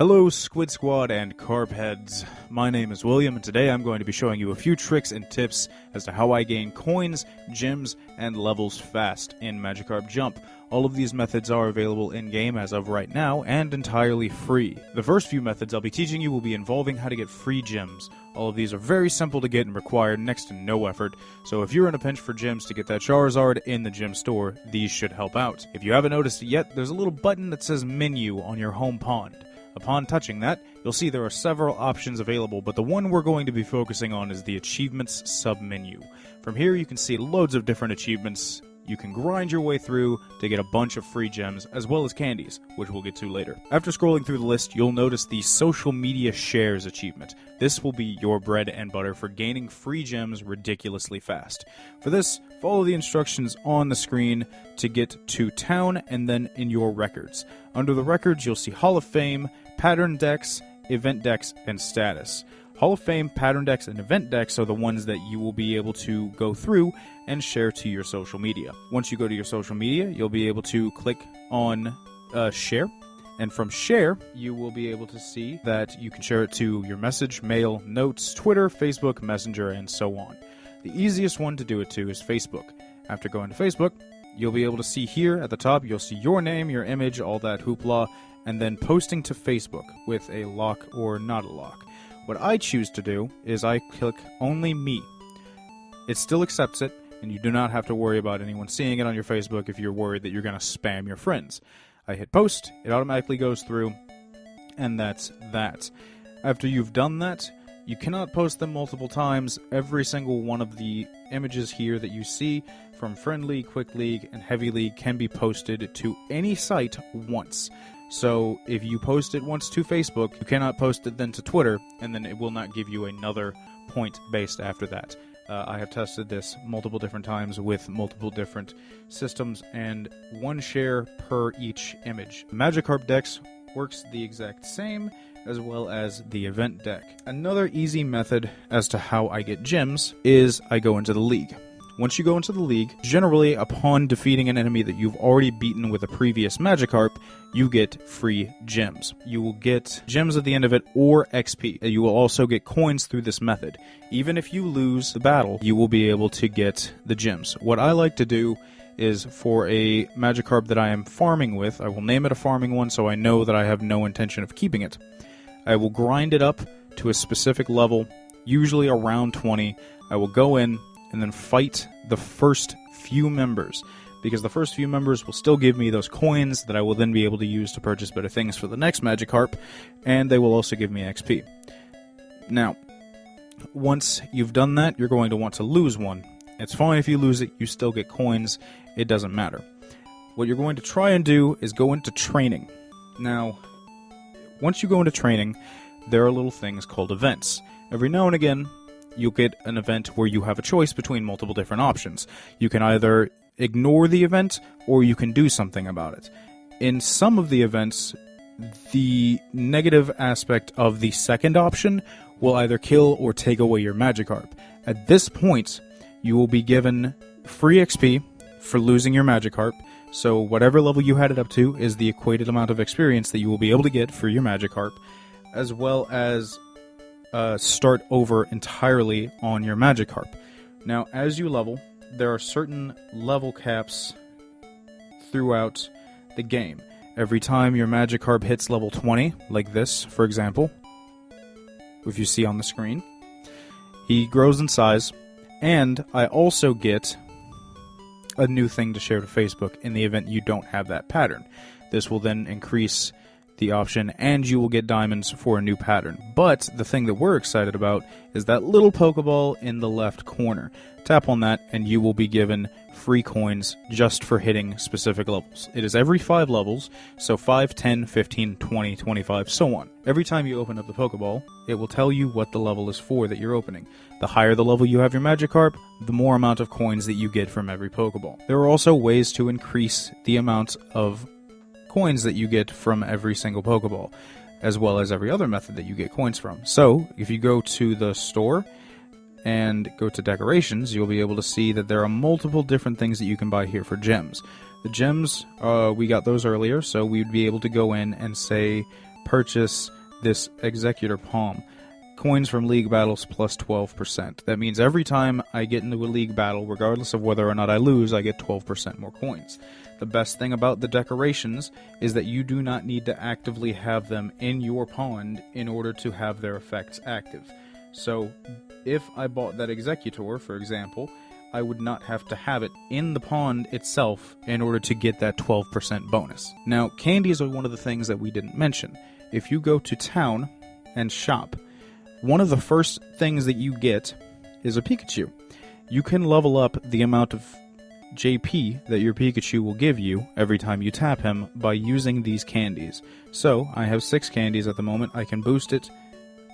Hello Squid Squad and Carp Heads. My name is William and today I'm going to be showing you a few tricks and tips as to how I gain coins, gems, and levels fast in Magikarp Jump. All of these methods are available in-game as of right now and entirely free. The first few methods I'll be teaching you will be involving how to get free gems. All of these are very simple to get and require next to no effort, so if you're in a pinch for gems to get that Charizard in the gem store, these should help out. If you haven't noticed it yet, there's a little button that says Menu on your home pond. Upon touching that, you'll see there are several options available, but the one we're going to be focusing on is the Achievements submenu. From here you can see loads of different achievements you can grind your way through to get a bunch of free gems, as well as candies, which we'll get to later. After scrolling through the list, you'll notice the Social Media Shares achievement. This will be your bread and butter for gaining free gems ridiculously fast. For this, follow the instructions on the screen to get to Town and then in your records. Under the records, you'll see Hall of Fame, Pattern Decks, Event Decks, and Status. Hall of Fame, Pattern Decks, and Event Decks are the ones that you will be able to go through and share to your social media. Once you go to your social media, you'll be able to click on Share. And from Share, you will be able to see that you can share it to your message, mail, notes, Twitter, Facebook, Messenger, and so on. The easiest one to do it to is Facebook. After going to Facebook, you'll be able to see here at the top, you'll see your name, your image, all that hoopla, and then posting to Facebook with a lock or not a lock. What I choose to do is I click Only Me. It still accepts it, and you do not have to worry about anyone seeing it on your Facebook if you're worried that you're going to spam your friends. I hit Post, it automatically goes through, and that's that. After you've done that, you cannot post them multiple times. Every single one of the images here that you see from Friend League, Quick League, and Heavy League can be posted to any site once. So if you post it once to Facebook, you cannot post it then to Twitter, and then it will not give you another point based after that. I have tested this multiple different times with multiple different systems, and one share per each image. Magikarp Decks works the exact same, as well as the event deck. Another easy method as to how I get gems is I go into the league. Once you go into the league, generally upon defeating an enemy that you've already beaten with a previous Magikarp, you get free gems. You will get gems at the end of it or XP. You will also get coins through this method. Even if you lose the battle, you will be able to get the gems. What I like to do is for a Magikarp that I am farming with, I will name it a farming one so I know that I have no intention of keeping it. I will grind it up to a specific level, usually around 20. I will go in and then fight the first few members, because the first few members will still give me those coins that I will then be able to use to purchase better things for the next Magikarp, and they will also give me XP. Now, once you've done that, you're going to want to lose one. It's fine if you lose it, you still get coins, it doesn't matter. What you're going to try and do is go into training. Now, once you go into training, there are little things called events. Every now and again, you'll get an event where you have a choice between multiple different options. You can either ignore the event, or you can do something about it. In some of the events, the negative aspect of the second option will either kill or take away your Magikarp. At this point, you will be given free XP for losing your Magikarp, so whatever level you had it up to is the equated amount of experience that you will be able to get for your Magikarp, as well as start over entirely on your Magikarp. Now, as you level, there are certain level caps throughout the game. Every time your Magikarp hits level 20, like this, for example, if you see on the screen, he grows in size, and I also get a new thing to share to Facebook in the event you don't have that pattern. This will then increase the option, and you will get diamonds for a new pattern. But the thing that we're excited about is that little Pokeball in the left corner. Tap on that and you will be given free coins just for hitting specific levels. It is every 5 levels, so 5, 10, 15, 20, 25, so on. Every time you open up the Pokeball, it will tell you what the level is for that you're opening. The higher the level you have your Magikarp, the more amount of coins that you get from every Pokeball. There are also ways to increase the amount of coins that you get from every single Pokeball, as well as every other method that you get coins from. So, if you go to the store and go to decorations, you'll be able to see that there are multiple different things that you can buy here for gems. The gems, we got those earlier, so we'd be able to go in and say purchase this Executor Palm. Coins from league battles plus 12%. That means every time I get into a league battle, regardless of whether or not I lose, I get 12% more coins. The best thing about the decorations is that you do not need to actively have them in your pond in order to have their effects active. So, if I bought that Executor, for example, I would not have to have it in the pond itself in order to get that 12% bonus. Now, candies are one of the things that we didn't mention. If you go to town and shop, one of the first things that you get is a Pikachu. You can level up the amount of JP that your Pikachu will give you every time you tap him by using these candies. So, I have 6 candies at the moment. I can boost it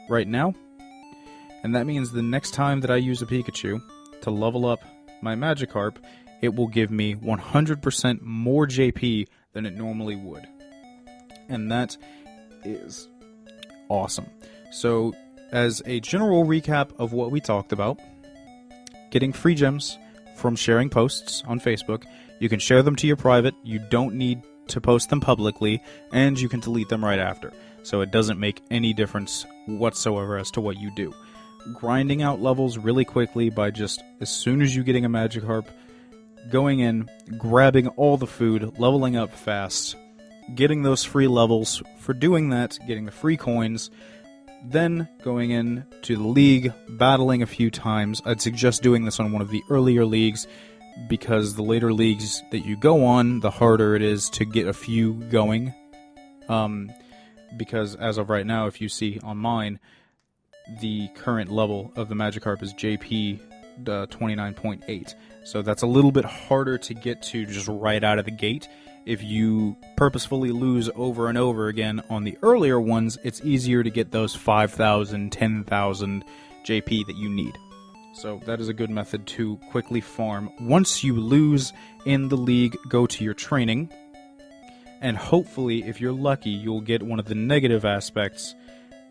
right now. And that means the next time that I use a Pikachu to level up my Magikarp, it will give me 100% more JP than it normally would. And that is awesome. So, as a general recap of what we talked about, getting free gems from sharing posts on Facebook. You can share them to your private, you don't need to post them publicly, and you can delete them right after. So it doesn't make any difference whatsoever as to what you do. Grinding out levels really quickly by just, as soon as you're getting a Magikarp, going in, grabbing all the food, leveling up fast, getting those free levels. For doing that, getting the free coins, then going in to the league, battling a few times. I'd suggest doing this on one of the earlier leagues, because the later leagues that you go on, the harder it is to get a few going. Because as of right now, if you see on mine, the current level of the Magikarp is JP 29.8. So that's a little bit harder to get to just right out of the gate. If you purposefully lose over and over again on the earlier ones, it's easier to get those 5,000, 10,000 JP that you need. So that is a good method to quickly farm. Once you lose in the league, go to your training, and hopefully, if you're lucky, you'll get one of the negative aspects.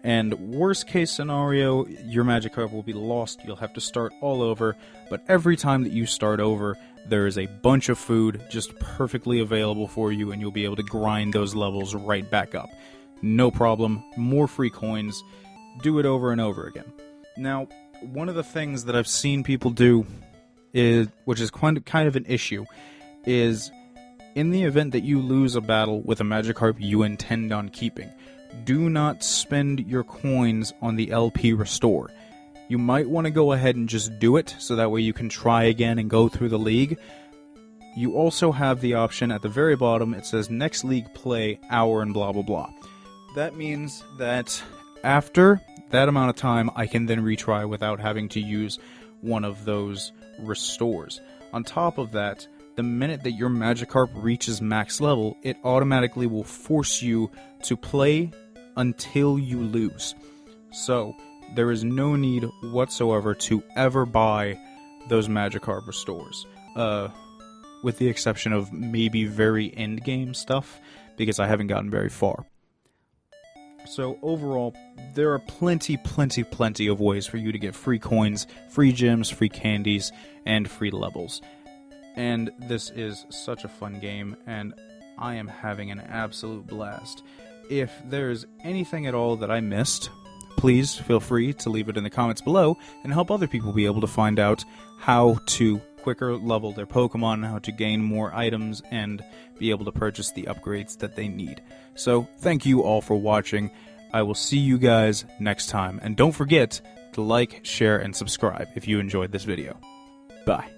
And worst case scenario, your Magikarp will be lost, you'll have to start all over, but every time that you start over, there is a bunch of food just perfectly available for you, and you'll be able to grind those levels right back up. No problem, more free coins, do it over and over again. Now, one of the things that I've seen people do, which is kind of an issue, is in the event that you lose a battle with a Magikarp you intend on keeping, do not spend your coins on the LP Restore. You might want to go ahead and just do it, so that way you can try again and go through the league. You also have the option at the very bottom, it says next league play, hour and blah blah blah. That means that after that amount of time, I can then retry without having to use one of those restores. On top of that, the minute that your Magikarp reaches max level, it automatically will force you to play until you lose. So, there is no need whatsoever to ever buy those Magikarp restores. With the exception of maybe very end-game stuff, because I haven't gotten very far. So, overall, there are plenty of ways for you to get free coins, free gems, free candies, and free levels. And this is such a fun game, and I am having an absolute blast. If there's anything at all that I missed, please feel free to leave it in the comments below and help other people be able to find out how to quicker level their Pokemon, how to gain more items, and be able to purchase the upgrades that they need. So, thank you all for watching. I will see you guys next time. And don't forget to like, share, and subscribe if you enjoyed this video. Bye.